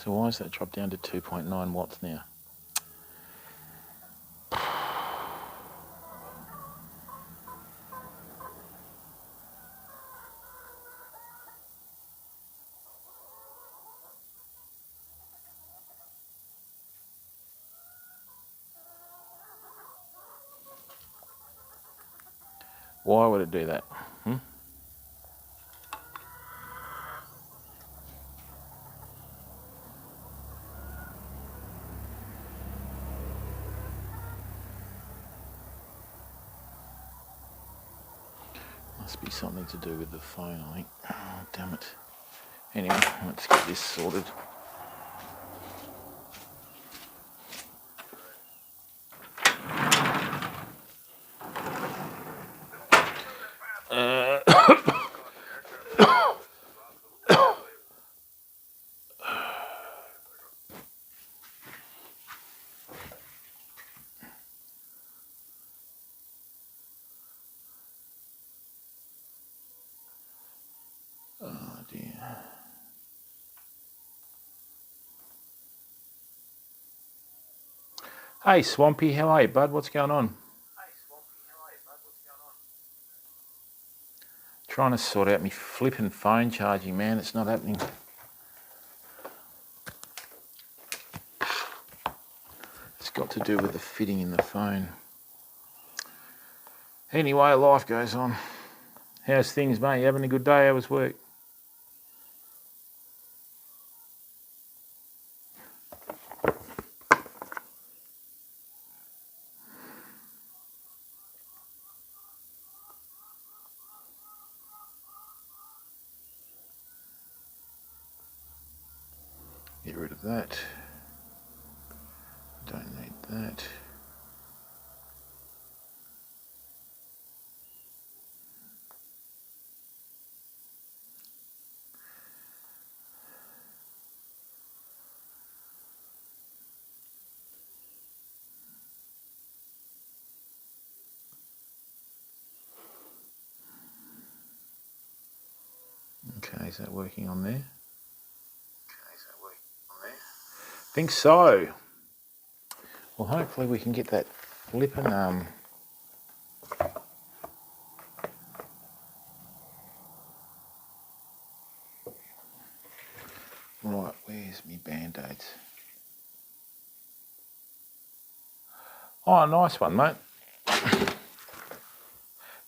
So why has that dropped down to 2.9 watts now? Why would it do that? Must be something to do with the phone, I think. Oh, damn it. Anyway, let's get this sorted. Oh dear. Hey Swampy, how are you, bud? What's going on? Trying to sort out my flipping phone charging, man. It's not happening. It's got to do with the fitting in the phone. Anyway, life goes on. How's things, mate? You having a good day? How was work? Get rid of that. Don't need that. Okay, is that working on there? Think so. Well, hopefully we can get that flipping right, where's me band-aids? Oh, nice one, mate.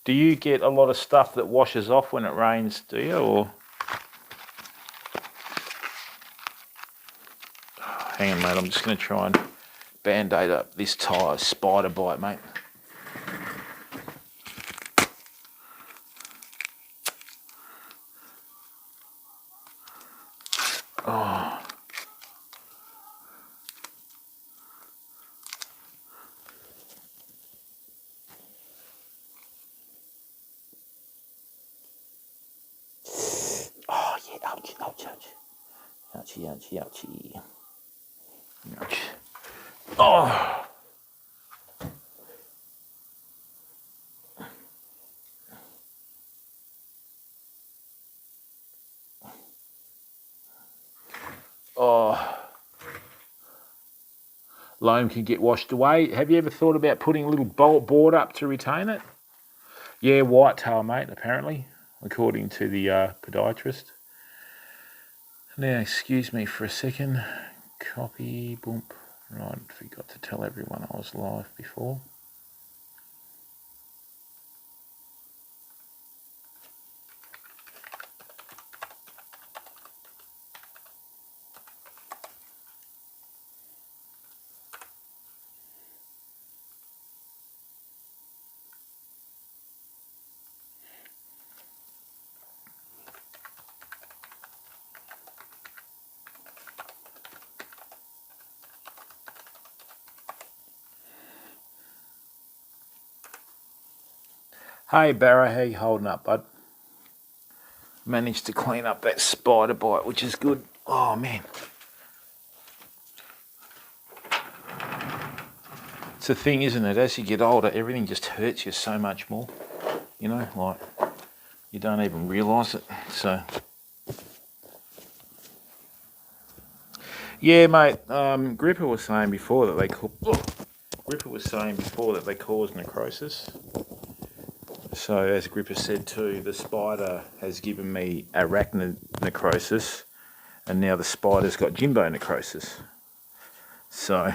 Do you get a lot of stuff that washes off when it rains, do you, or? Hang on, mate, I'm just going to try and band-aid up this tyre spider bite, mate. Oh. Oh, yeah, ouch, ouch, ouch. Ouchie, ouchie, ouchie. Ouch. Oh. Oh. Loam can get washed away. Have you ever thought about putting a little board up to retain it? Yeah, whitetail, mate, apparently, according to the podiatrist. Now, excuse me for a second. Copy, boom. Right, forgot to tell everyone I was live before. Hey Barra, how you holding up, bud? Managed to clean up that spider bite, which is good. Oh man. It's the thing, isn't it? As you get older, everything just hurts you so much more. You know, like you don't even realise it. So Yeah, mate. Gripper was saying before that they cause necrosis. So as Gripper said too, the spider has given me arachnid necrosis, and now the spider's got Jimbo necrosis. So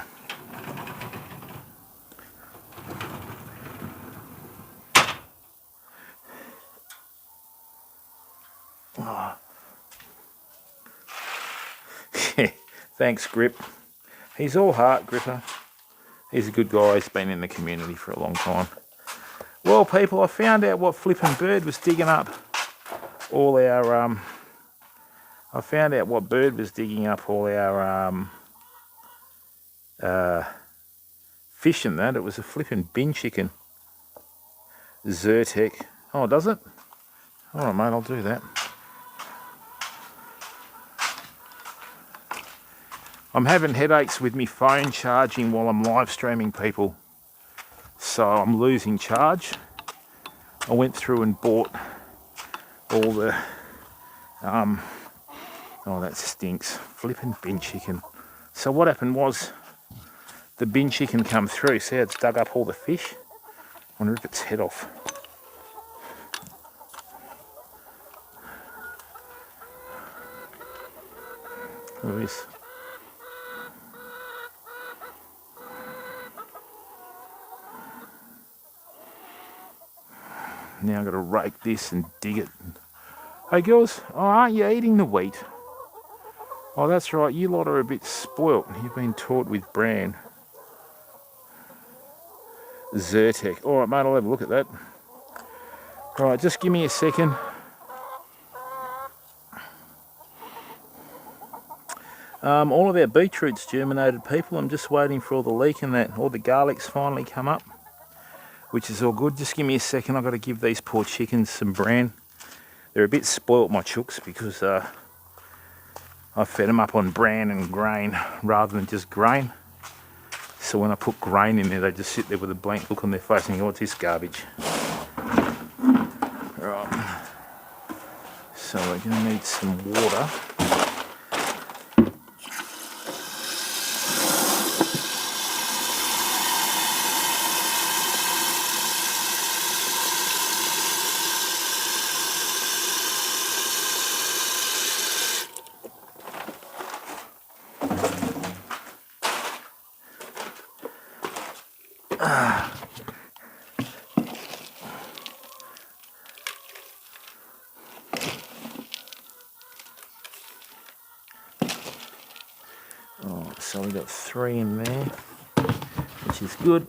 thanks, Grip. He's all heart, Gripper. He's a good guy. He's been in the community for a long time. Well, people, I found out what flipping bird was digging up all our fish and that. It was a flipping bin chicken. Zyrtec. Oh, does it? All right, mate, I'll do that. I'm having headaches with my phone charging while I'm live streaming, people. So I'm losing charge. I went through and bought all the, oh, that stinks. Flipping bin chicken. So what happened was the bin chicken come through. See how it's dug up all the fish? I wonder if it's head off. Look at this. Now I've got to rake this and dig it. Hey girls, oh, aren't you eating the wheat? Oh, that's right, you lot are a bit spoilt. You've been taught with bran. Zyrtec. All right, mate, I'll have a look at that. All right, just give me a second. All of our beetroots germinated, people. I'm just waiting for all the leek and that. All the garlic's finally come up, which is all good. Just give me a second. I've got to give these poor chickens some bran. They're a bit spoilt, my chooks, because I fed them up on bran and grain rather than just grain. So when I put grain in there, they just sit there with a blank look on their face and go, what's this garbage? Right. So we're going to need some water. So we got 3 in there, which is good.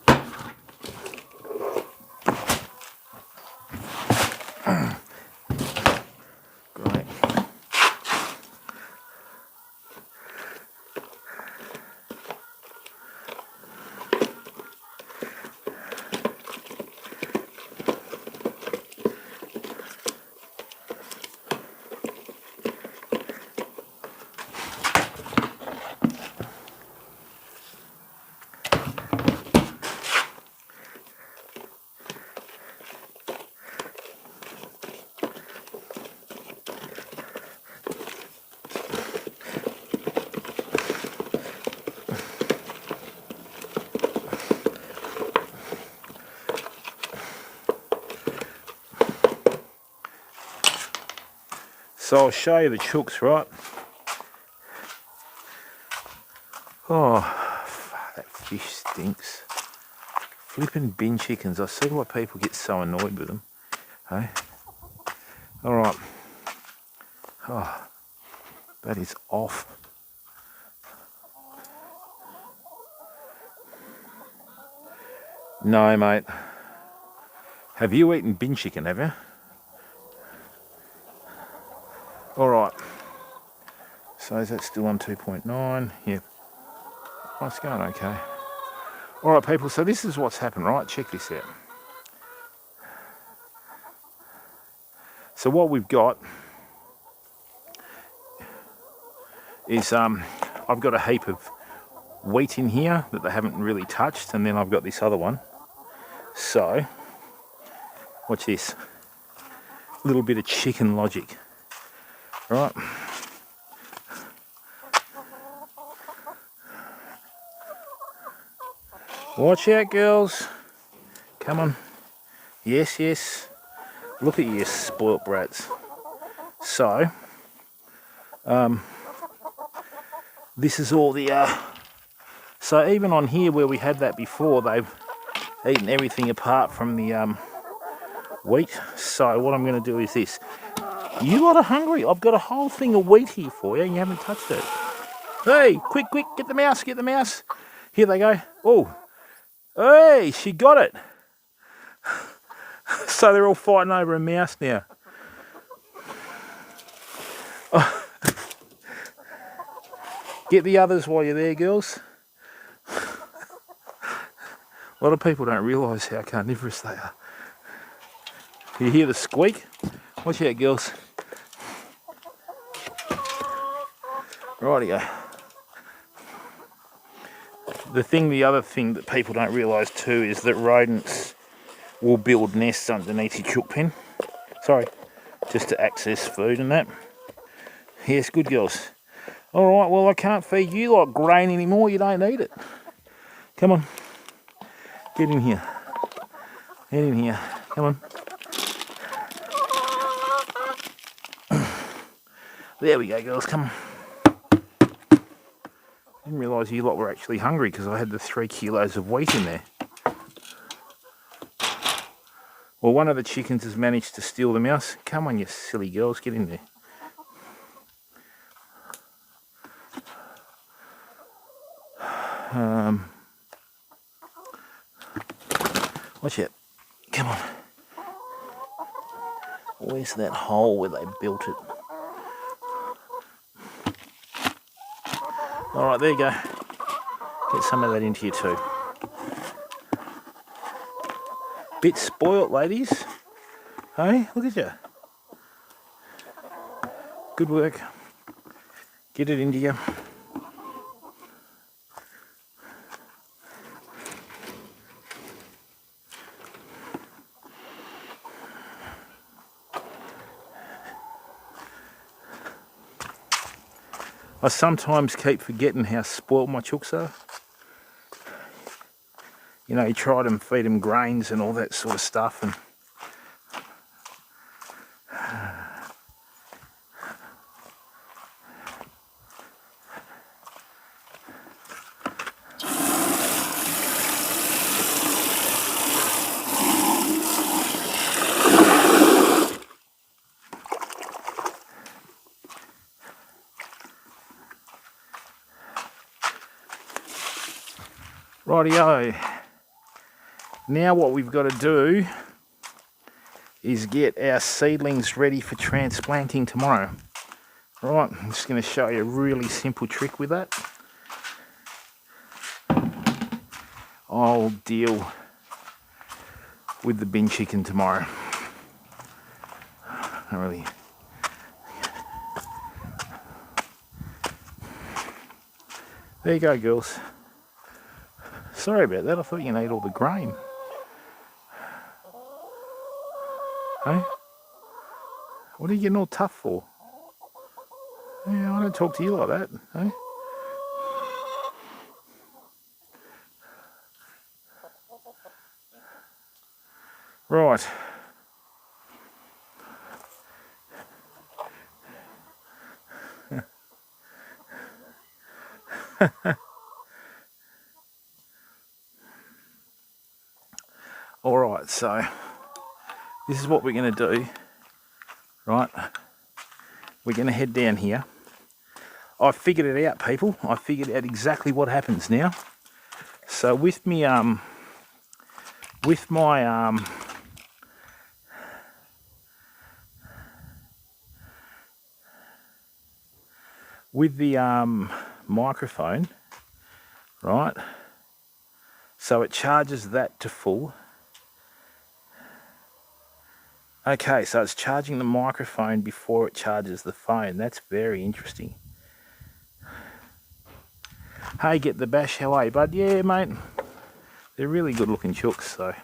Great. So I'll show you the chooks, right? Oh, that fish stinks. Flipping bin chickens. I see why people get so annoyed with them. Hey? All right. Oh, that is off. No, mate. Have you eaten bin chicken, have you? All right. So is that still on 2.9? Yep. Oh, it's going okay. All right, people. So this is what's happened, right? Check this out. So what we've got is I've got a heap of wheat in here that they haven't really touched, and then I've got this other one. So watch this. A little bit of chicken logic, right? Watch out, girls. Come on. Yes, yes. Look at you, spoilt brats. So, this is all the... So even on here where we had that before, they've eaten everything apart from the wheat. So what I'm going to do is this. You lot are hungry. I've got a whole thing of wheat here for you and you haven't touched it. Hey, quick, quick, get the mouse, get the mouse. Here they go. Oh, hey, she got it. So they're all fighting over a mouse now. Oh. Get the others while you're there, girls. A lot of people don't realise how carnivorous they are. You hear the squeak? Watch out, girls. Rightio. The other thing that people don't realise too is that rodents will build nests underneath your chook pen. Sorry, just to access food and that. Yes, good girls. Alright, well I can't feed you like grain anymore, you don't need it. Come on. Get in here. Get in here. Come on. There we go, girls, come on. Didn't realise you lot were actually hungry because I had the 3 kilos of wheat in there. Well, one of the chickens has managed to steal the mouse. Come on, you silly girls, get in there. Watch out. Come on. Where's that hole where they built it? Alright, there you go. Get some of that into you too. Bit spoilt, ladies. Hey, look at you. Good work. Get it into you. I sometimes keep forgetting how spoilt my chooks are. You know, you try to feed them grains and all that sort of stuff, and rightio. Now what we've got to do is get our seedlings ready for transplanting tomorrow. Right, I'm just going to show you a really simple trick with that. I'll deal with the bin chicken tomorrow. Not really. There you go, girls. Sorry about that, I thought you ate all the grain. Hey? What are you getting all tough for? Yeah, I don't talk to you like that, hey? Right. Alright, so this is what we're going to do, right? We're going to head down here. I figured it out, people. I figured out exactly what happens now. So with me, with my with the microphone, right? So it charges that to full. Okay, so it's charging the microphone before it charges the phone. That's very interesting. Hey, get the bash, how are you, bud? Yeah, mate. They're really good looking chooks, so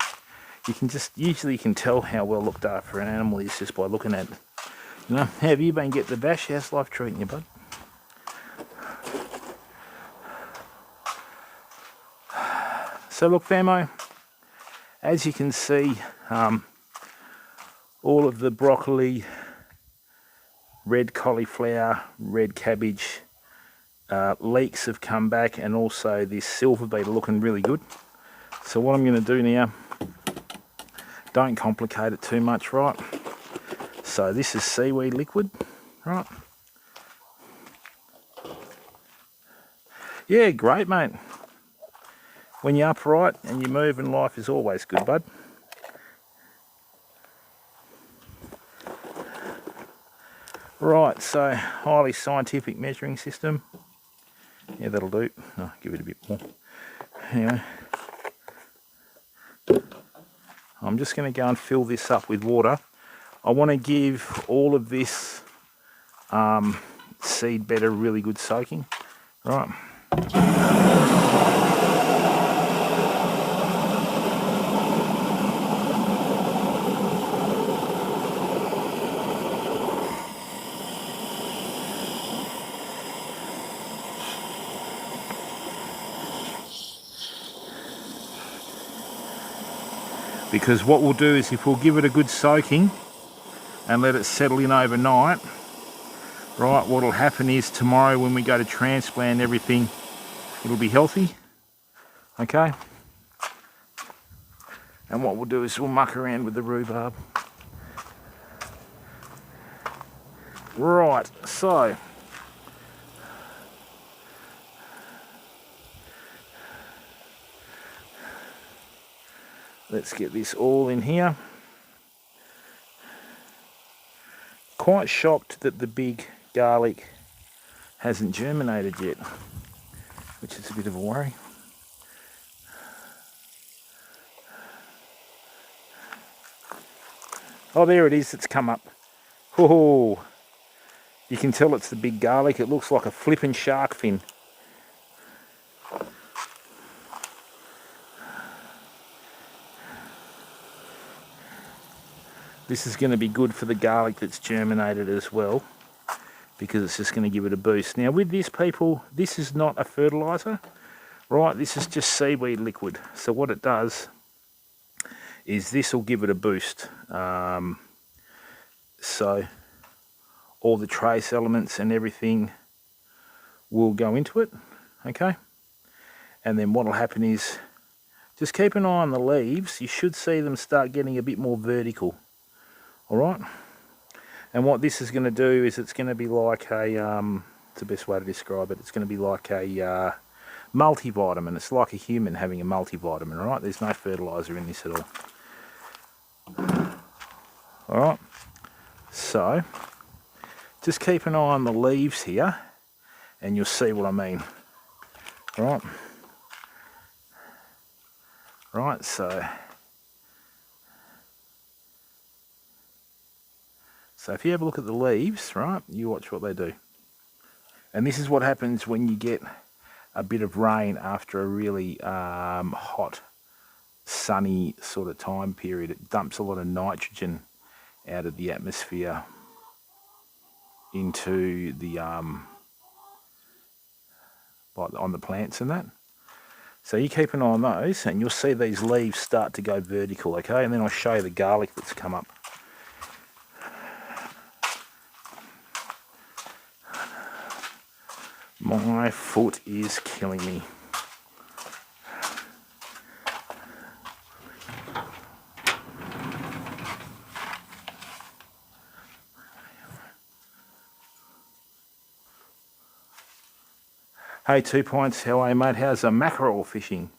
you can usually you can tell how well looked after an animal is just by looking at it. You know, how have you been, get the bash? How's life treating you, bud? So look, famo, as you can see, all of the broccoli, red cauliflower, red cabbage leeks have come back, and also this silver beet are looking really good. So what I'm going to do now, don't complicate it too much, right? So this is seaweed liquid, right? Yeah, great, mate. When you're upright and you move, and life is always good, bud. Right, so highly scientific measuring system. Yeah, that'll do. Oh, give it a bit more. Anyway, I'm just going to go and fill this up with water. I want to give all of this seed bed a really good soaking. Right. Because what we'll do is, if we'll give it a good soaking and let it settle in overnight, right, what'll happen is tomorrow when we go to transplant everything, it'll be healthy, okay? And what we'll do is we'll muck around with the rhubarb. Right, so let's get this all in here. Quite shocked that the big garlic hasn't germinated yet, which is a bit of a worry. Oh, there it is, it's come up. Oh, you can tell it's the big garlic. It looks like a flippin' shark fin. This is going to be good for the garlic that's germinated as well, because it's just going to give it a boost. Now with this, people, this is not a fertiliser, right? This is just seaweed liquid. So what it does is this will give it a boost. So all the trace elements and everything will go into it, okay? And then what will happen is, just keep an eye on the leaves. You should see them start getting a bit more vertical, all right? And what this is going to do is, it's going to be like a, it's the best way to describe it, it's going to be like a multivitamin. It's like a human having a multivitamin, all right? There's no fertiliser in this at all. All right, so just keep an eye on the leaves here and you'll see what I mean. Right, right, so if you have a look at the leaves, right, you watch what they do. And this is what happens when you get a bit of rain after a really hot, sunny sort of time period. It dumps a lot of nitrogen out of the atmosphere into the on the plants and that. So you keep an eye on those and you'll see these leaves start to go vertical, okay? And then I'll show you the garlic that's come up. My foot is killing me. Hey, 2 Pints, how are you, mate? How's the mackerel fishing?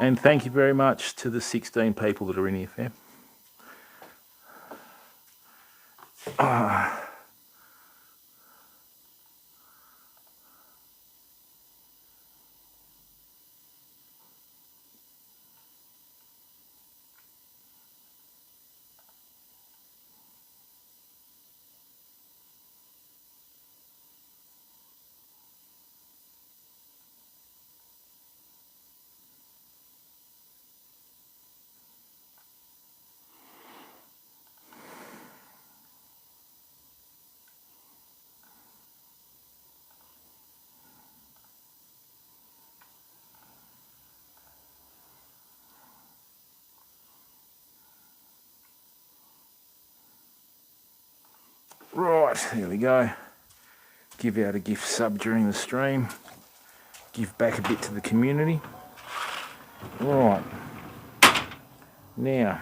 And thank you very much to the 16 people that are in here, fam. Right, there we go. Give out a gift sub during the stream. Give back a bit to the community. Right. Now.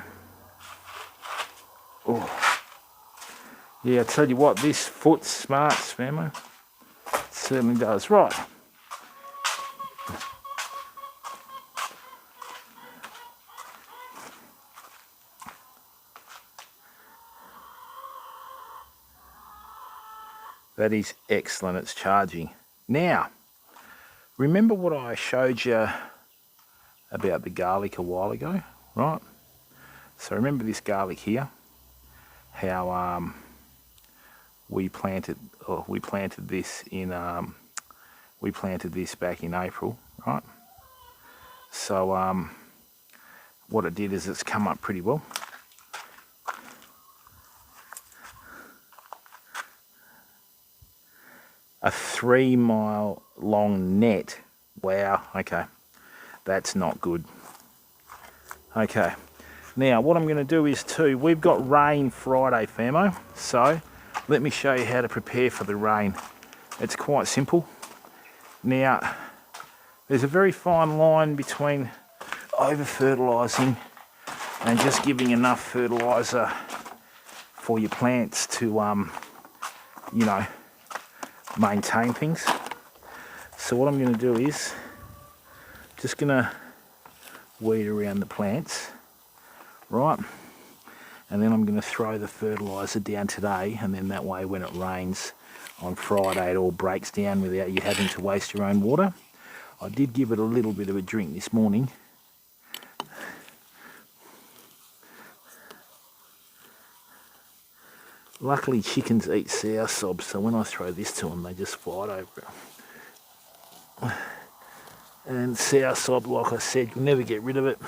Oh. Yeah, I tell you what, this foot smarts, family. It certainly does. Right. That is excellent, it's charging. Now, remember what I showed you about the garlic a while ago, right? So remember this garlic here, how we planted this back in April, right? So what it did is it's come up pretty well. A 3-mile long net. Wow, okay. That's not good. Okay. Now, what I'm going to do is we've got rain Friday, famo. So, let me show you how to prepare for the rain. It's quite simple. Now, there's a very fine line between over-fertilising and just giving enough fertiliser for your plants to, you know, maintain things. So what I'm going to do is just going to weed around the plants, right? And then I'm going to throw the fertiliser down today, and then that way when it rains on Friday it all breaks down without you having to waste your own water. I did give it a little bit of a drink this morning. Luckily chickens eat sour sob, so when I throw this to them they just fight over it. And sour sob, like I said, you'll never get rid of it.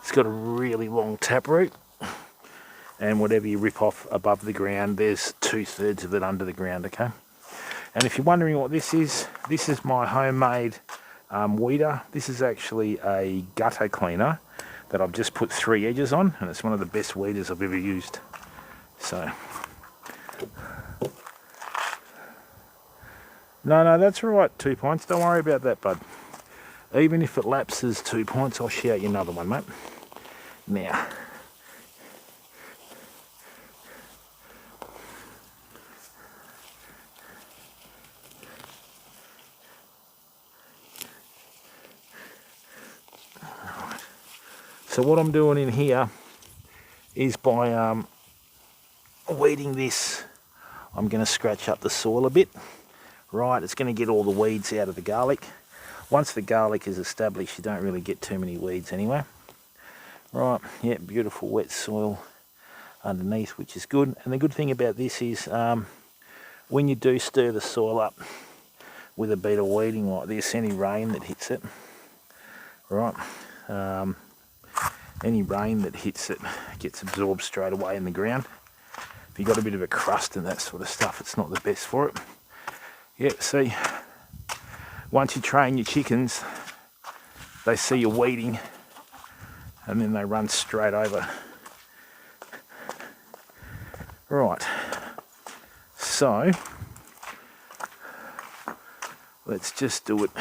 It's got a really long taproot, and whatever you rip off above the ground, there's 2/3 of it under the ground, okay? And if you're wondering what this is my homemade weeder. This is actually a gutter cleaner that I've just put 3 edges on, and it's one of the best weeders I've ever used. So, no, that's all right, 2 points. Don't worry about that, bud. Even if it lapses 2 points, I'll shout you another one, mate. Now, so what I'm doing in here is by weeding this, I'm going to scratch up the soil a bit. Right, it's going to get all the weeds out of the garlic. Once the garlic is established, you don't really get too many weeds anyway. Right, yeah, beautiful wet soil underneath, which is good. And the good thing about this is when you do stir the soil up with a bit of weeding like this, any rain that hits it, right, any rain that hits it gets absorbed straight away in the ground. If you've got a bit of a crust and that sort of stuff, it's not the best for it. Yeah, see, once you train your chickens, they see you weeding and then they run straight over. Right, so let's just do it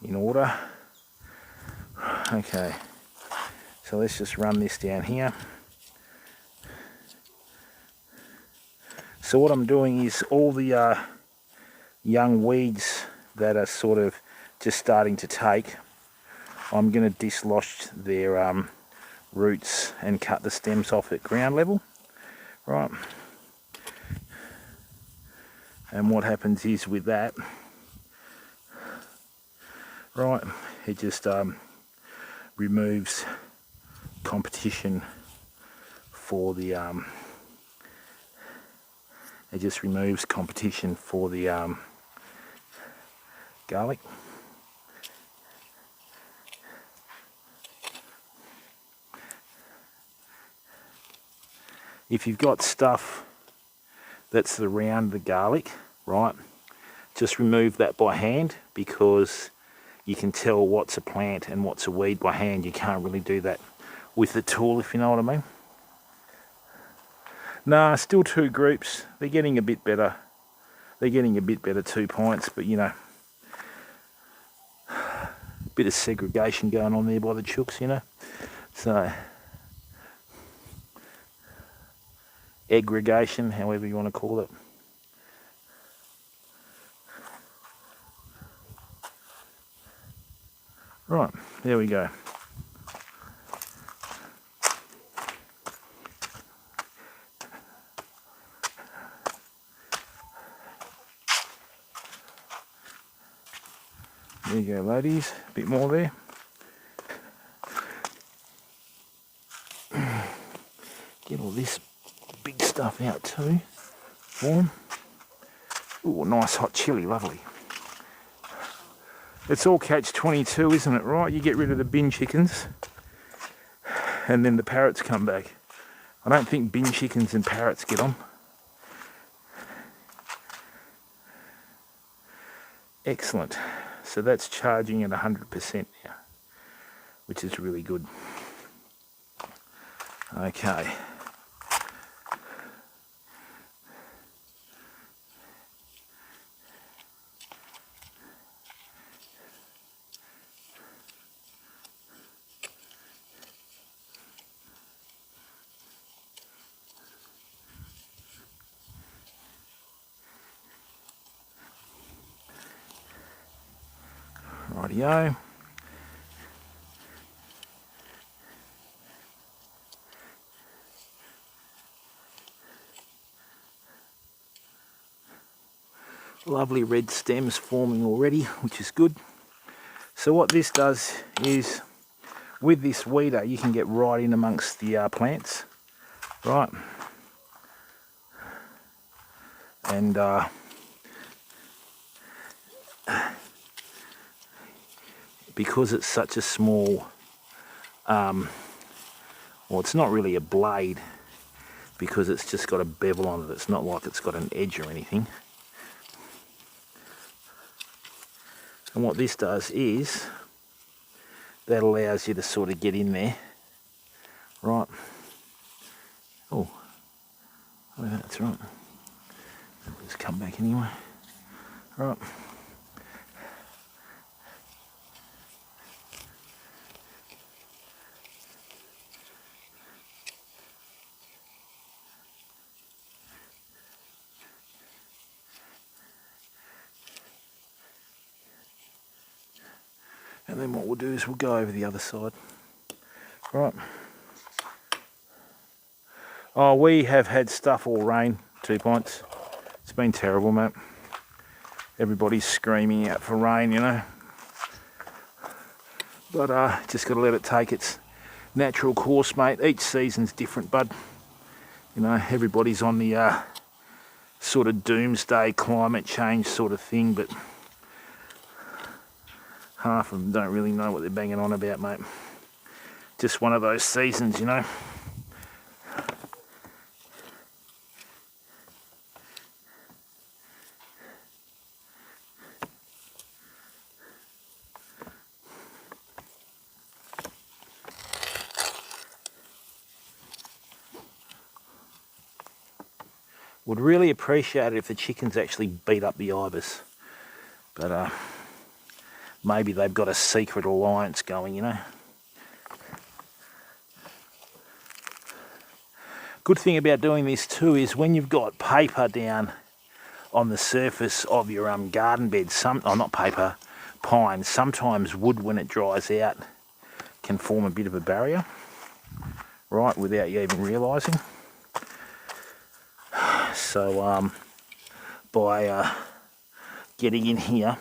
in order. Okay, so let's just run this down here. So what I'm doing is all the young weeds that are sort of just starting to take, I'm going to dislodge their roots and cut the stems off at ground level, right? And what happens is with that, right, it just removes competition for the garlic. If you've got stuff that's around the garlic, right, just remove that by hand, because you can tell what's a plant and what's a weed by hand. You can't really do that with the tool, if you know what I mean. Nah, still two groups. They're getting a bit better. They're getting a bit better 2 pints, but you know, bit of segregation going on there by the chooks, you know. So, aggregation, however you want to call it. Right, there we go. There you go, ladies. A bit more there. Get all this big stuff out too for them. Ooh, nice hot chili, lovely. It's all catch-22, isn't it, right? You get rid of the bin chickens and then the parrots come back. I don't think bin chickens and parrots get on. Excellent. So that's charging at 100% now, which is really good. Okay. Rightio. Lovely red stems forming already, which is good. So what this does is, with this weeder, you can get right in amongst the plants, right? And because it's such a small, well, it's not really a blade because it's just got a bevel on it. It's not like it's got an edge or anything. And what this does is, that allows you to sort of get in there, right? Oh, that's right. Just come back anyway. Right. And then what we'll do is we'll go over the other side. Right. Oh, we have had stuff all rain, 2 pints. It's been terrible, mate. Everybody's screaming out for rain, you know. But just got to let it take its natural course, mate. Each season's different, bud. You know, everybody's on the sort of doomsday climate change sort of thing, but half of them don't really know what they're banging on about, mate. Just one of those seasons, you know. Would really appreciate it if the chickens actually beat up the ibis. But maybe they've got a secret alliance going, you know. Good thing about doing this too is when you've got paper down on the surface of your garden bed, not paper, pine, sometimes wood when it dries out can form a bit of a barrier, right, without you even realising. So by getting in here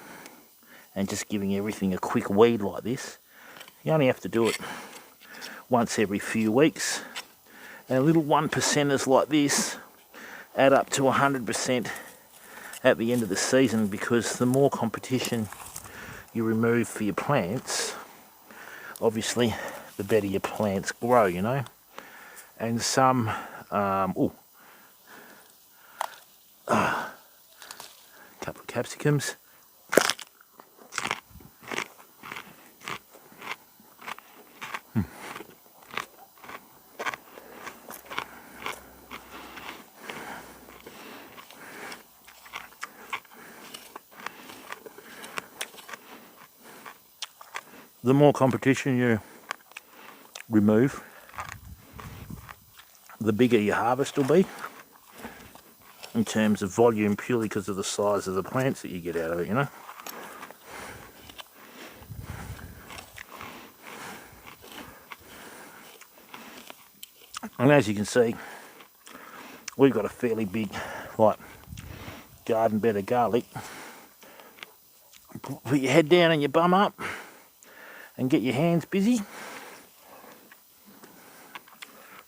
and just giving everything a quick weed like this, you only have to do it once every few weeks. And little 1%ers like this add up to 100% at the end of the season, because the more competition you remove for your plants, obviously the better your plants grow, you know. And some, couple of capsicums. the more competition you remove, the bigger your harvest will be in terms of volume, purely because of the size of the plants that you get out of it, you know. And as you can see, we've got a fairly big, like, garden bed of garlic. Put your head down and your bum up and get your hands busy.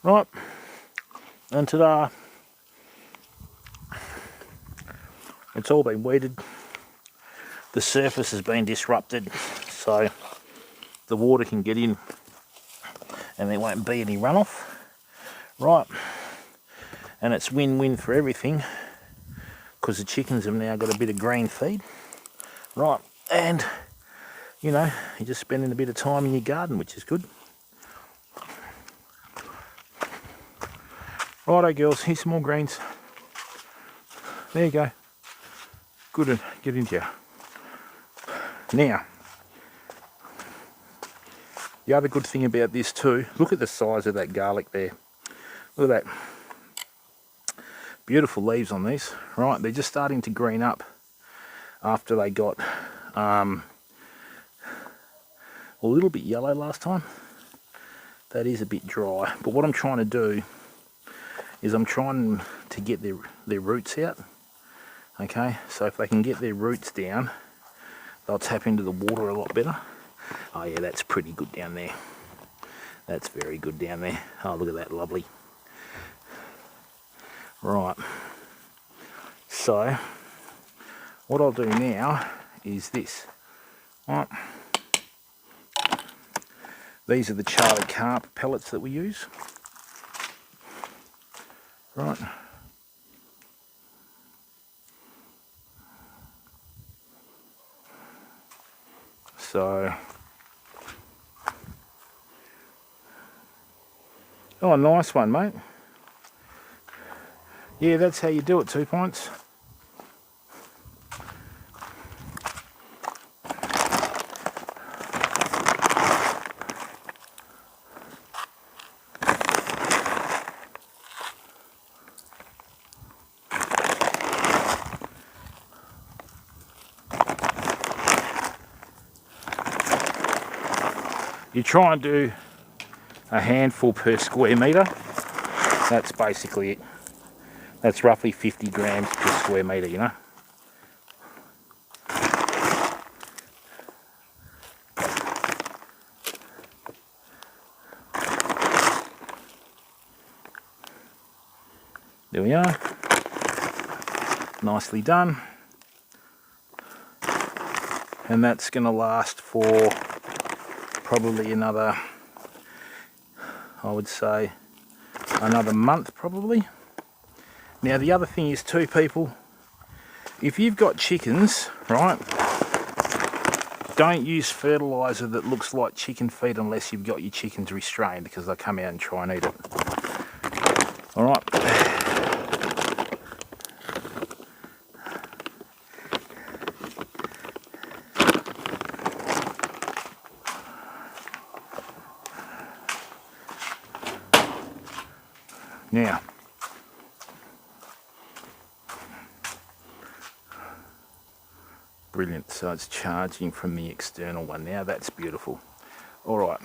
Right, and ta-da. It's all been weeded. The surface has been disrupted, so the water can get in and there won't be any runoff. Right, and it's win-win for everything because the chickens have now got a bit of green feed. Right, and you know, you're just spending a bit of time in your garden, which is good. Righto girls, here's some more greens. There you go. Good to get into you. Now, the other good thing about this too, look at the size of that garlic there. Look at that. Beautiful leaves on these. Right, they're just starting to green up after they got a little bit yellow last time. That is a bit dry. But what I'm trying to do is I'm trying to get their roots out. Okay, so if they can get their roots down, they'll tap into the water a lot better. Oh yeah, that's pretty good down there. That's very good down there. Oh, look at that, lovely. Right, so what I'll do now is this. Right, these are the charred carp pellets that we use. Right. So, oh, nice one, mate. Yeah, that's how you do it, 2 pints. You try and do a handful per square metre. That's basically it. That's roughly 50 grams per square metre, you know. There we are. Nicely done. And that's going to last for probably another, I would say, another month probably. Now the other thing is too, people, if you've got chickens, right, don't use fertiliser that looks like chicken feed unless you've got your chickens restrained, because they'll come out and try and eat it. Alright. Now, brilliant, so it's charging from the external one now. That's beautiful. All right,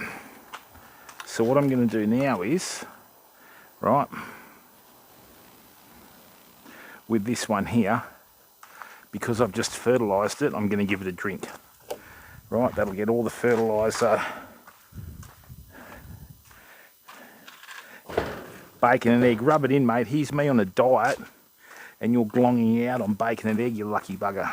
so what I'm going to do now is, right, with this one here, because I've just fertilised it, I'm going to give it a drink. Right, that'll get all the fertiliser, bacon and egg. Rub it in, mate. Here's me on a diet and you're glonging out on bacon and egg, you lucky bugger.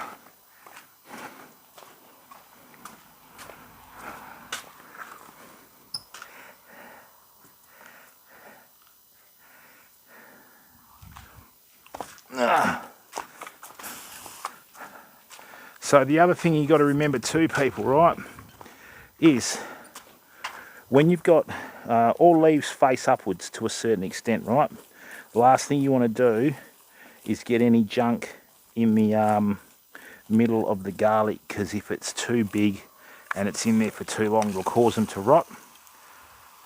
So the other thing you got to remember too, people, right, is when you've got all leaves face upwards to a certain extent, right, the last thing you want to do is get any junk in the middle of the garlic, because if it's too big and it's in there for too long, it'll cause them to rot.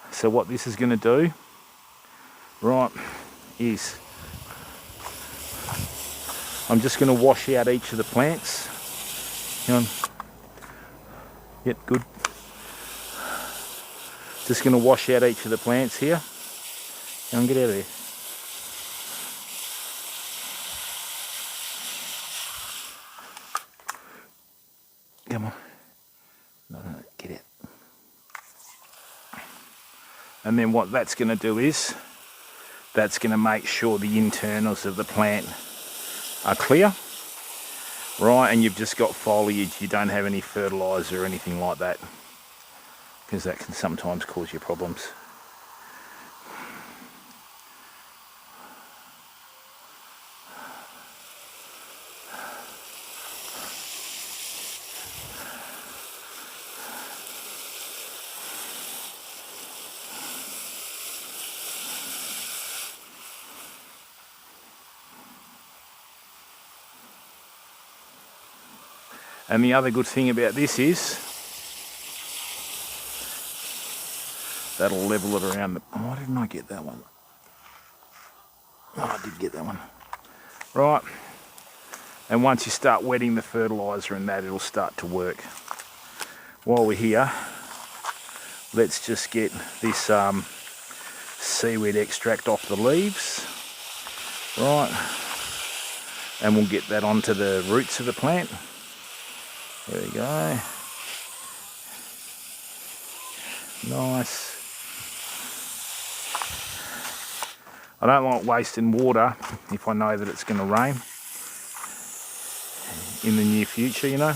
So what this is going to do, right, is I'm just going to wash out each of the plants. Hang on. Yep, good. Just going to wash out each of the plants here. Hang on, get out of there. Come on. No, get out. And then what that's going to do is, that's going to make sure the internals of the plant are clear. Right, and you've just got foliage, you don't have any fertiliser or anything like that, because that can sometimes cause you problems. And the other good thing about this is that'll level it around the... Why didn't I get that one? Oh, I did get that one. Right. And once you start wetting the fertiliser and that, it'll start to work. While we're here, let's just get this seaweed extract off the leaves. Right. And we'll get that onto the roots of the plant. There we go. Nice. I don't like wasting water if I know that it's going to rain in the near future, you know.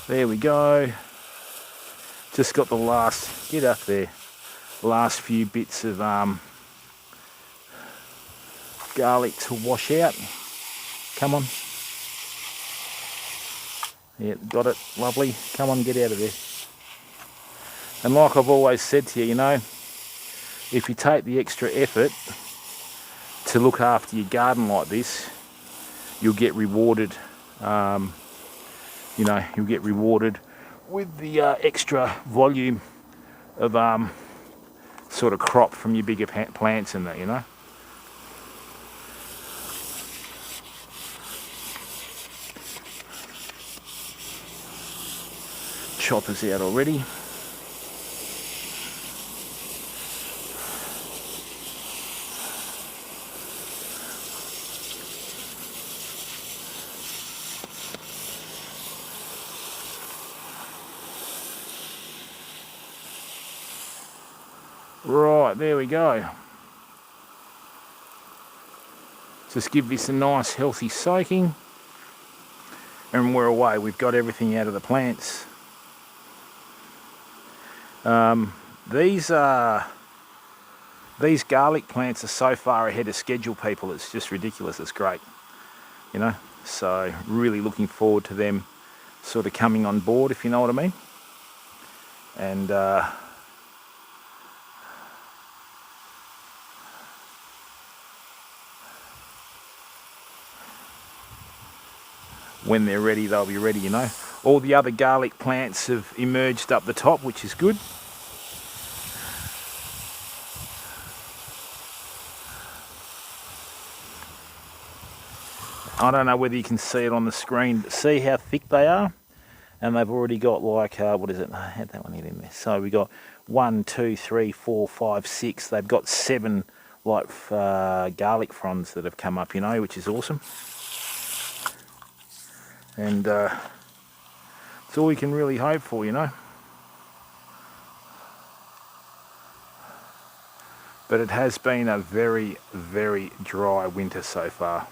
There we go. Just got the last, get up there, last few bits of garlic to wash out. Come on. Yeah, got it. Lovely. Come on, get out of there. And like I've always said to you, you know, if you take the extra effort to look after your garden like this, you'll get rewarded. You know, you'll get rewarded with the extra volume of sort of crop from your bigger plants and that, you know. Chopper's out already. Right, there we go. Just give this a nice healthy soaking. And we're away. We've got everything out of the plants. These garlic plants are so far ahead of schedule, people. It's just ridiculous. It's great, you know. So really looking forward to them sort of coming on board, if you know what I mean. And when they're ready, they'll be ready, you know. All the other garlic plants have emerged up the top, which is good. I don't know whether you can see it on the screen, but see how thick they are? And they've already got like, what is it? I had that one in there. So we got 1, 2, 3, 4, 5, 6. They've got 7 like garlic fronds that have come up, you know, which is awesome. And it's all we can really hope for, you know. But it has been a very, very dry winter so far.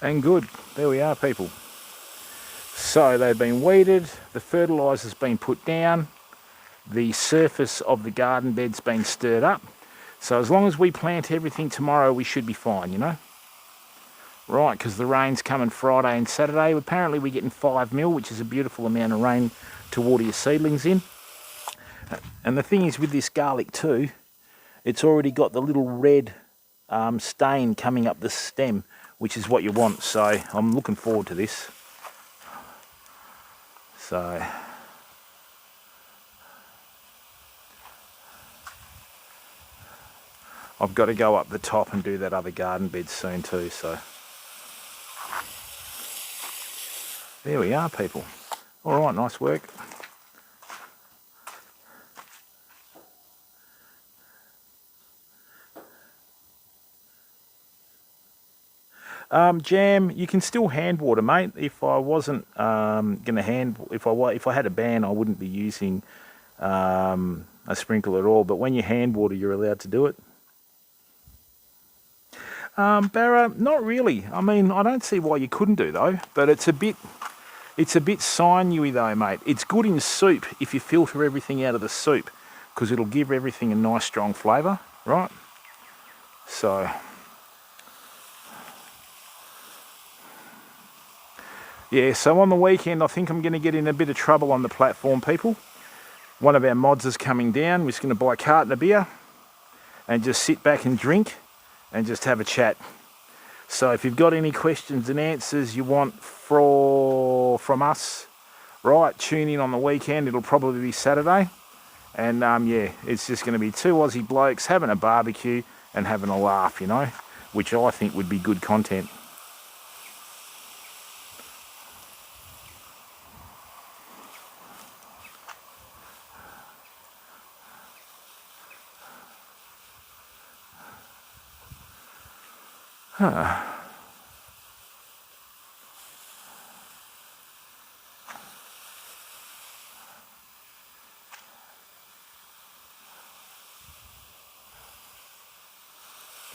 And good. There we are, people. So they've been weeded, the fertiliser's been put down, the surface of the garden bed's been stirred up. So as long as we plant everything tomorrow, we should be fine, you know. Right, because the rain's coming Friday and Saturday. Apparently we're getting 5 mil, which is a beautiful amount of rain to water your seedlings in. And the thing is with this garlic too, it's already got the little red stain coming up the stem, which is what you want. So I'm looking forward to this. So I've got to go up the top and do that other garden bed soon too. So there we are, people. All right, nice work. Jam, you can still hand water, mate. If I wasn't gonna if I had a ban, I wouldn't be using a sprinkler at all. But when you hand water, you're allowed to do it. Barra, not really. I mean, I don't see why you couldn't do though. But it's a bit sinewy though, mate. It's good in soup if you filter everything out of the soup, because it'll give everything a nice strong flavour, right? So. Yeah, so on the weekend I think I'm going to get in a bit of trouble on the platform, people. One of our mods is coming down. We're just going to buy a carton of beer and just sit back and drink and just have a chat. So if you've got any questions and answers you want from us, right, tune in on the weekend. It'll probably be Saturday. And yeah, it's just going to be 2 Aussie blokes having a barbecue and having a laugh, you know, which I think would be good content.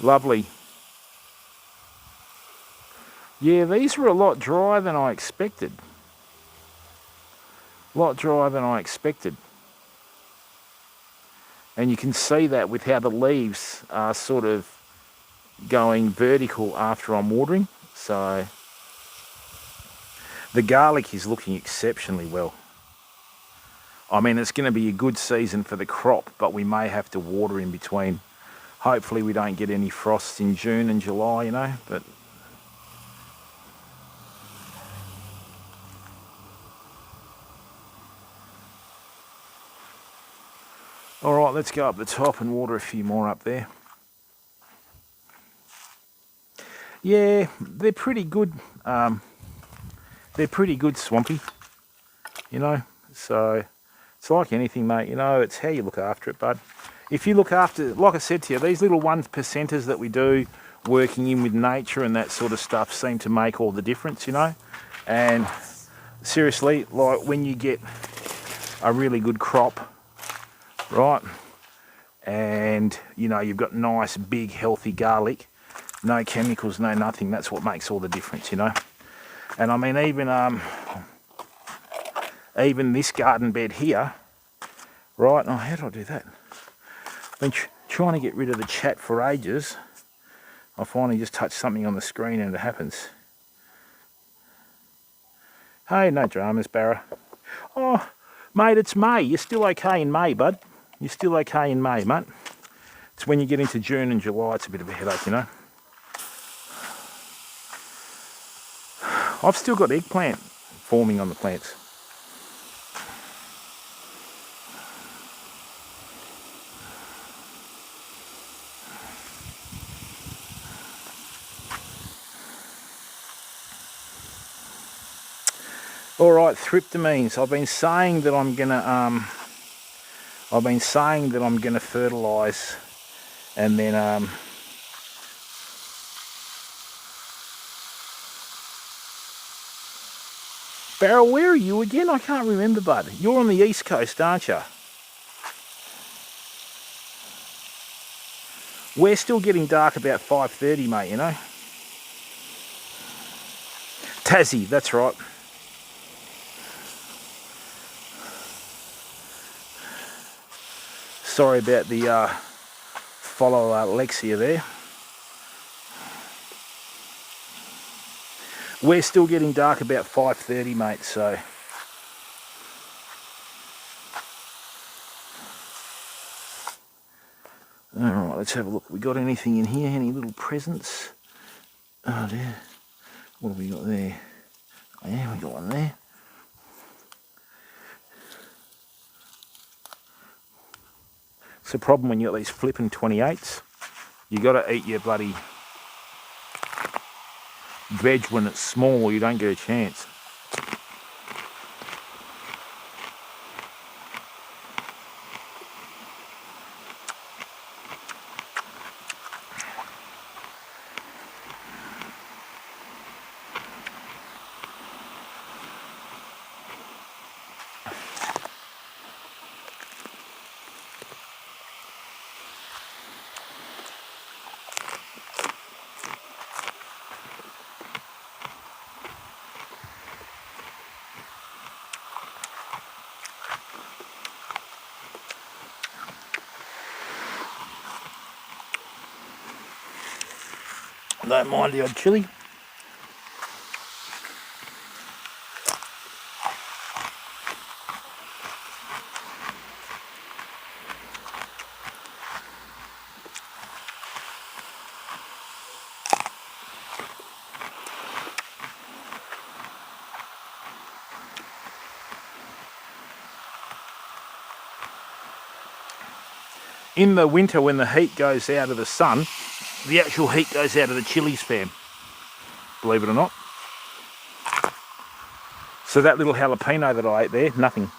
Lovely. Yeah, these were a lot drier than I expected. A lot drier than I expected. And you can see that with how the leaves are sort of going vertical after I'm watering. So the garlic is looking exceptionally well. I mean, it's going to be a good season for the crop, but we may have to water in between. Hopefully we don't get any frosts in June and July, you know, but all right, let's go up the top and water a few more up there. Yeah, they're pretty good. They're pretty good swampy, you know. So it's like anything, mate. You know, it's how you look after it, bud. If you look after, like I said to you, these little 1%ers that we do, working in with nature and that sort of stuff, seem to make all the difference, you know. And seriously, like when you get a really good crop, right, and you know you've got nice big healthy garlic, no chemicals, no nothing, that's what makes all the difference, you know. And I mean, even this garden bed here, right, oh, how do I do that? I've been trying to get rid of the chat for ages. I finally just touch something on the screen and it happens. Hey, no dramas, Barra. Oh, mate, it's May. You're still okay in May, bud. You're still okay in May, mate. It's when you get into June and July, it's a bit of a headache, you know. I've still got eggplant forming on the plants. All right, thriptamines. I've been saying that I'm gonna fertilise, and then Barrel, where are you again? I can't remember, bud. You're on the east coast, aren't you? We're still getting dark about 5:30, mate, you know. Tassie, that's right. Sorry about the follow Lexia there. We're still getting dark about 5:30, mate, so... Alright, let's have a look. We got anything in here? Any little presents? Oh dear. What have we got there? Oh, yeah, we got one there. It's the problem when you got these flipping 28s. You got to eat your bloody veg when it's small, or you don't get a chance. Don't mind the odd chili. In the winter, when the heat goes out of the sun, the actual heat goes out of the chilies, fam. Believe it or not. So that little jalapeno that I ate there, nothing.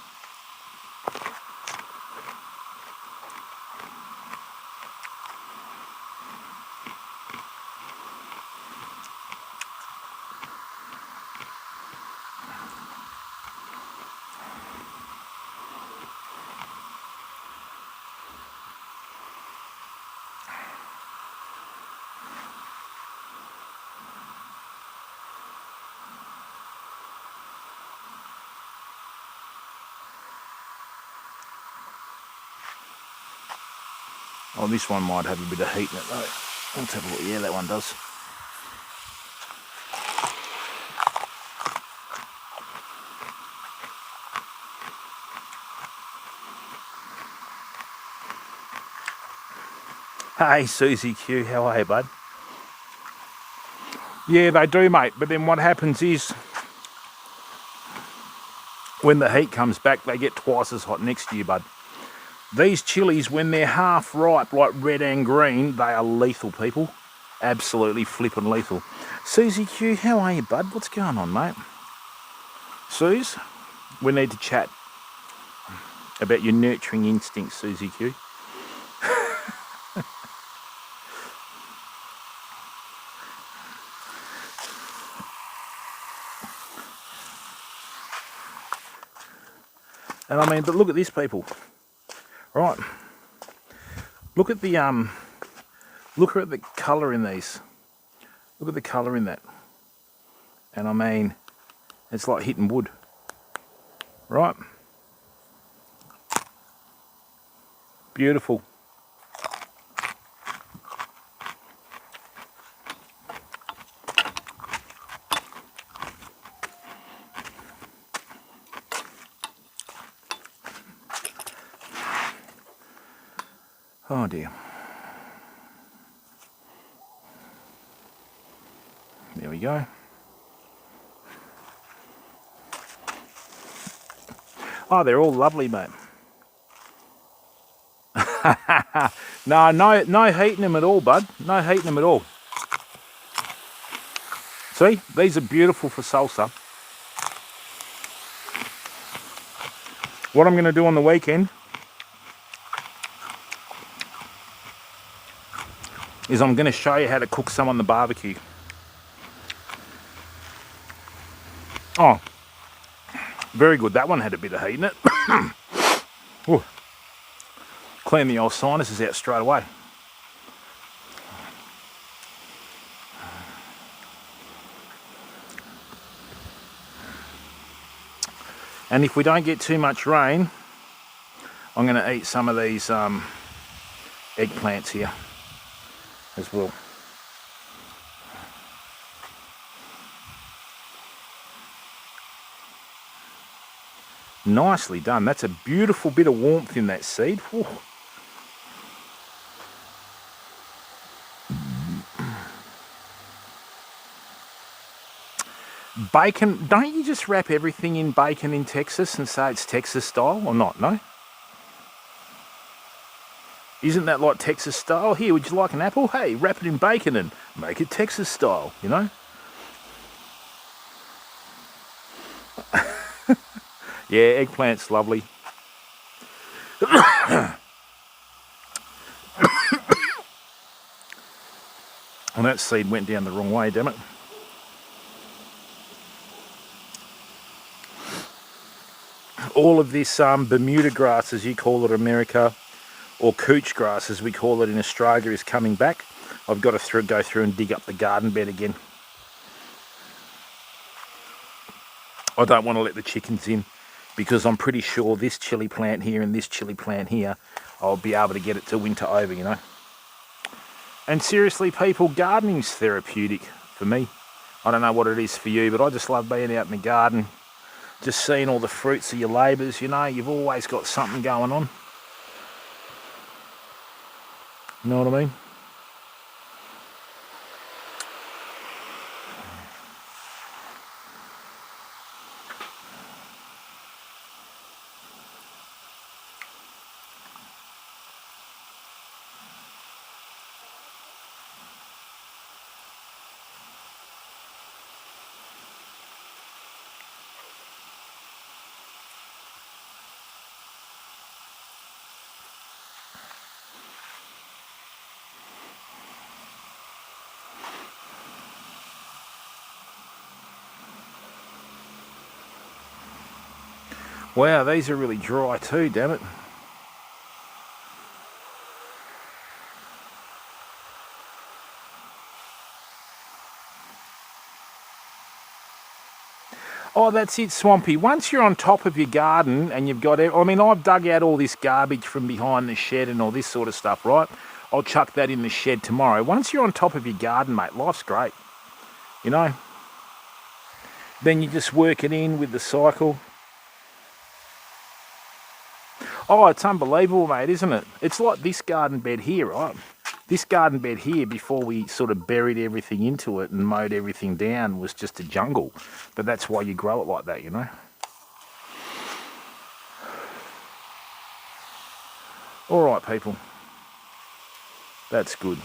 Oh, this one might have a bit of heat in it though. Let's have a look. Yeah, that one does. Hey, Susie Q, how are you, bud? Yeah, they do, mate. But then what happens is, when the heat comes back, they get twice as hot next year, bud. These chilies, when they're half ripe, like red and green, they are lethal, people. Absolutely flippin' lethal. Susie Q, how are you, bud? What's going on, mate? Suze, we need to chat about your nurturing instincts, Susie Q. And I mean, but look at this, people. Right. Look at the colour in these. Look at the colour in that. And I mean, it's like hitting wood. Right? Beautiful. Oh dear. There we go. Oh, they're all lovely, mate. No heating them at all, bud. No heating them at all. See, these are beautiful for salsa. What I'm going to do on the weekend is I'm going to show you how to cook some on the barbecue. Oh, very good. That one had a bit of heat in it. Ooh. Clean the old sinuses out straight away. And if we don't get too much rain, I'm going to eat some of these eggplants here as well. Nicely done. That's a beautiful bit of warmth in that seed. Whew. Bacon, don't you just wrap everything in bacon in Texas and say it's Texas style or not? No? Isn't that like Texas style? Here, would you like an apple? Hey, wrap it in bacon and make it Texas style, you know? Yeah, eggplant's lovely. And that seed went down the wrong way, damn it. All of this Bermuda grass, as you call it in America, or couch grass, as we call it in Australia, is coming back. I've got to go through and dig up the garden bed again. I don't want to let the chickens in because I'm pretty sure this chili plant here and this chili plant here, I'll be able to get it to winter over, you know. And seriously, people, gardening's therapeutic for me. I don't know what it is for you, but I just love being out in the garden, just seeing all the fruits of your labours, you know. You've always got something going on. You know what I mean? Wow, these are really dry too, damn it. Oh, that's it, Swampy. Once you're on top of your garden and you've got... I mean, I've dug out all this garbage from behind the shed and all this sort of stuff, right? I'll chuck that in the shed tomorrow. Once you're on top of your garden, mate, life's great. You know? Then you just work it in with the cycle. Oh, it's unbelievable, mate, isn't it? It's like this garden bed here, right? This garden bed here, before we sort of buried everything into it and mowed everything down, was just a jungle. But that's why you grow it like that, you know? All right, people. That's good.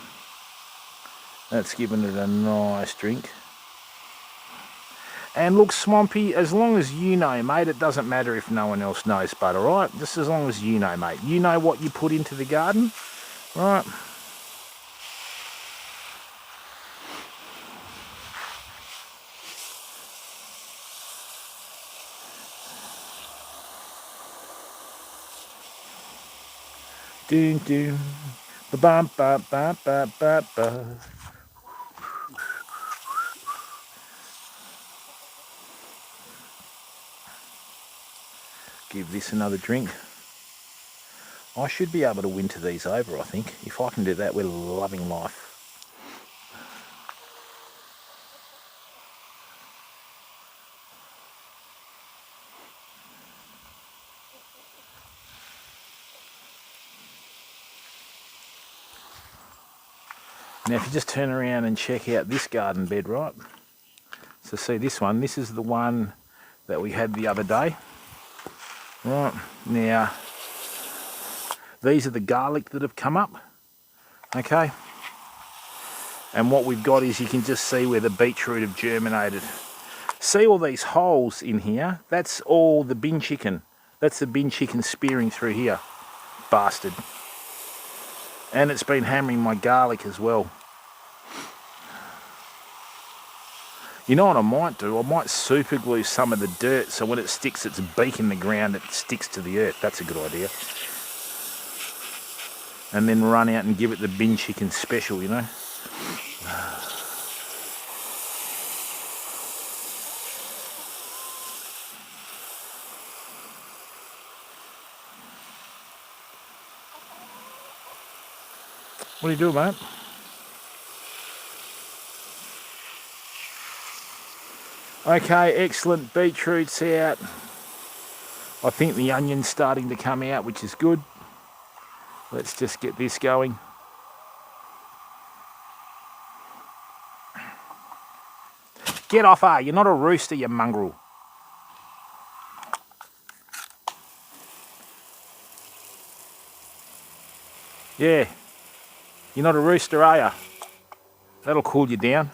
That's giving it a nice drink. And look, Swampy, as long as you know, mate, it doesn't matter if no one else knows, but all right? Just as long as you know, mate. You know what you put into the garden, right? Doom, doom. Ba-bum, ba, ba, ba, ba, ba. Give this another drink. I should be able to winter these over, I think. If I can do that, we're loving life. Now, if you just turn around and check out this garden bed, right? So see this one, this is the one that we had the other day. Right, now, these are the garlic that have come up, okay? And what we've got is, you can just see where the beetroot have germinated. See all these holes in here? That's all the bin chicken. That's the bin chicken spearing through here, bastard. And it's been hammering my garlic as well. You know what I might do? I might super glue some of the dirt so when it sticks its beak in the ground, it sticks to the earth. That's a good idea. And then run out and give it the bin chicken special, you know? What are you doing, mate? Okay, excellent. Beetroot's out. I think the onion's starting to come out, which is good. Let's just get this going. Get off, you're not a rooster, you mongrel. Yeah, you're not a rooster, are you? That'll cool you down.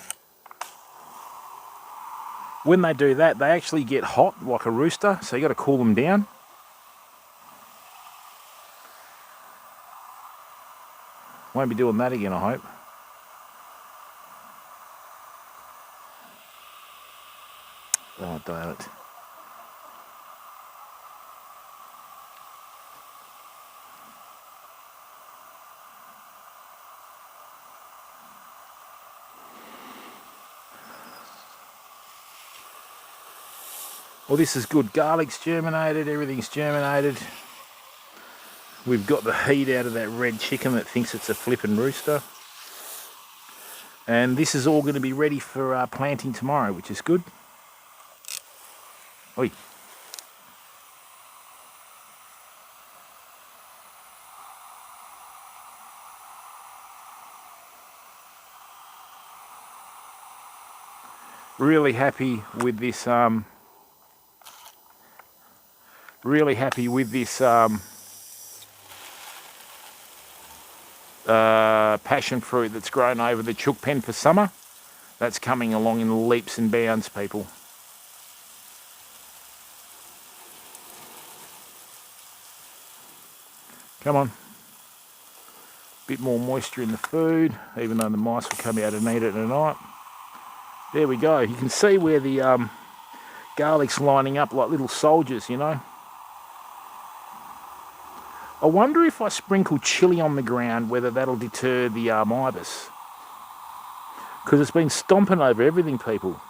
When they do that, they actually get hot like a rooster, so you got to cool them down. Won't be doing that again, I hope. Oh, damn it. Well, this is good. Garlic's germinated, everything's germinated. We've got the heat out of that red chicken that thinks it's a flippin' rooster. And this is all going to be ready for planting tomorrow, which is good. Oi. Really happy with this. Really happy with this passion fruit that's grown over the chook pen for summer. That's coming along in leaps and bounds, people. Come on. Bit more moisture in the food, even though the mice will come out and eat it tonight. There we go. You can see where the garlic's lining up like little soldiers, you know. I wonder if I sprinkle chilli on the ground, whether that'll deter the ibis. Because it's been stomping over everything, people.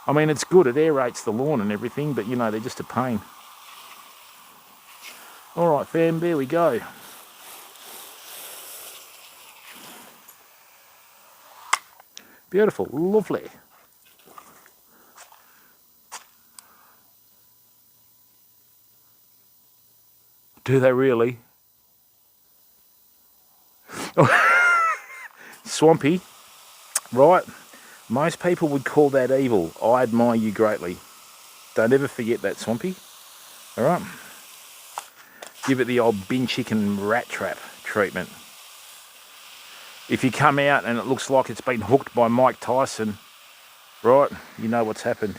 I mean, it's good, it aerates the lawn and everything, but you know, they're just a pain. Alright fam, there we go. Beautiful, lovely. Do they really? Swampy, right? Most people would call that evil. I admire you greatly. Don't ever forget that, Swampy. Alright? Give it the old bin chicken rat trap treatment. If you come out and it looks like it's been hooked by Mike Tyson, right, you know what's happened.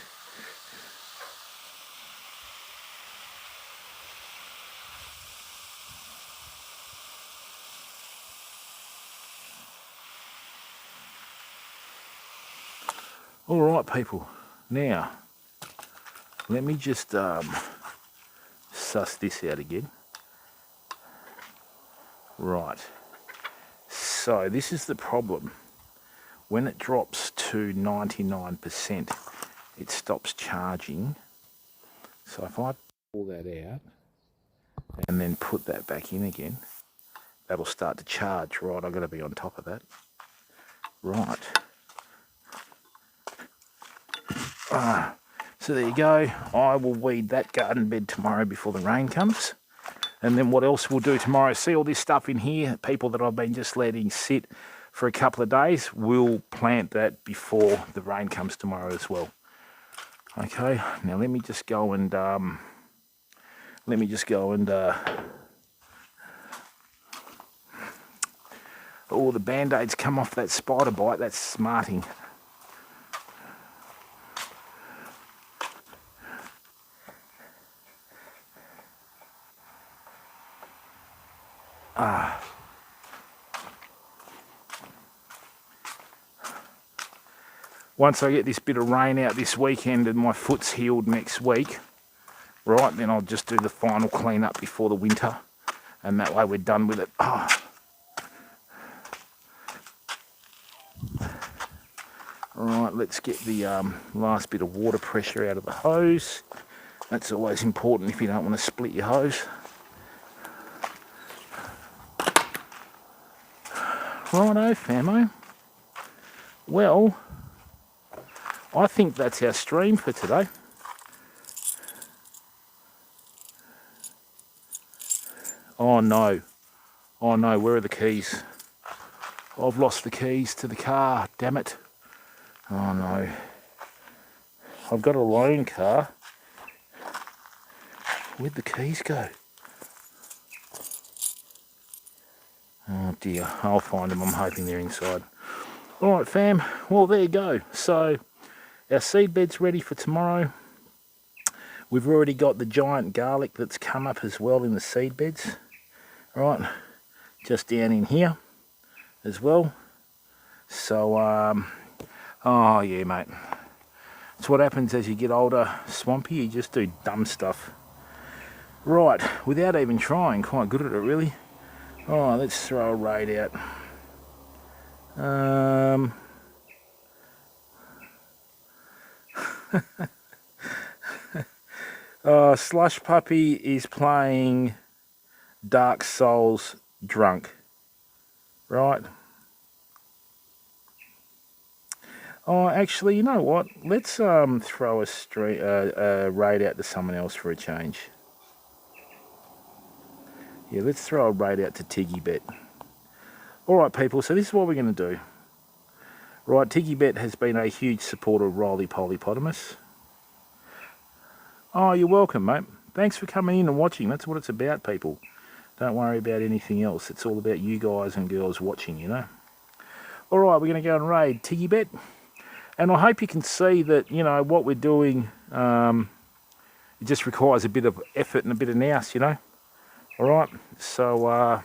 Alright people, now, let me just suss this out again. Right, so this is the problem. When it drops to 99%, it stops charging. So if I pull that out and then put that back in again, that'll start to charge. Right, I've got to be on top of that. Right. So there you go. I will weed that garden bed tomorrow before the rain comes. And then what else we'll do tomorrow, see all this stuff in here, people that I've been just letting sit for a couple of days, we'll plant that before the rain comes tomorrow as well. Okay, now let me just go and oh, the band-aids come off that spider bite. That's smarting. Once I get this bit of rain out this weekend and my foot's healed next week, right, then I'll just do the final clean up before the winter, and that way we're done with it. Alright, let's get the last bit of water pressure out of the hose. That's always important if you don't want to split your hose. Righto, famo. Well, I think that's our stream for today. Oh no. Oh no, where are the keys? I've lost the keys to the car, damn it. Oh no. I've got a loan car. Where'd the keys go? Oh dear, I'll find them. I'm hoping they're inside. Alright fam, well there you go. So our seed bed's ready for tomorrow. We've already got the giant garlic that's come up as well in the seed beds. Right, just down in here as well. So, oh yeah mate. It's what happens as you get older, Swampy, you just do dumb stuff. Right, without even trying, quite good at it really. Oh, let's throw a raid out. Slush Puppy is playing Dark Souls drunk. Right. Oh, actually, you know what? Let's throw a raid out to someone else for a change. Yeah, let's throw a raid out to Tiggybet. Alright people, so this is what we're going to do. Right, Tiggybet has been a huge supporter of Riley Polypotamus. Oh, you're welcome, mate. Thanks for coming in and watching. That's what it's about, people. Don't worry about anything else. It's all about you guys and girls watching, you know. Alright, we're going to go and raid Tiggybet. And I hope you can see that, you know, what we're doing, it just requires a bit of effort and a bit of nous, you know. Alright, so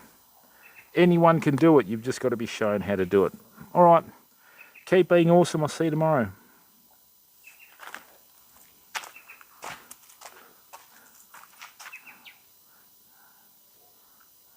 anyone can do it. You've just got to be shown how to do it. Alright, keep being awesome. I'll see you tomorrow.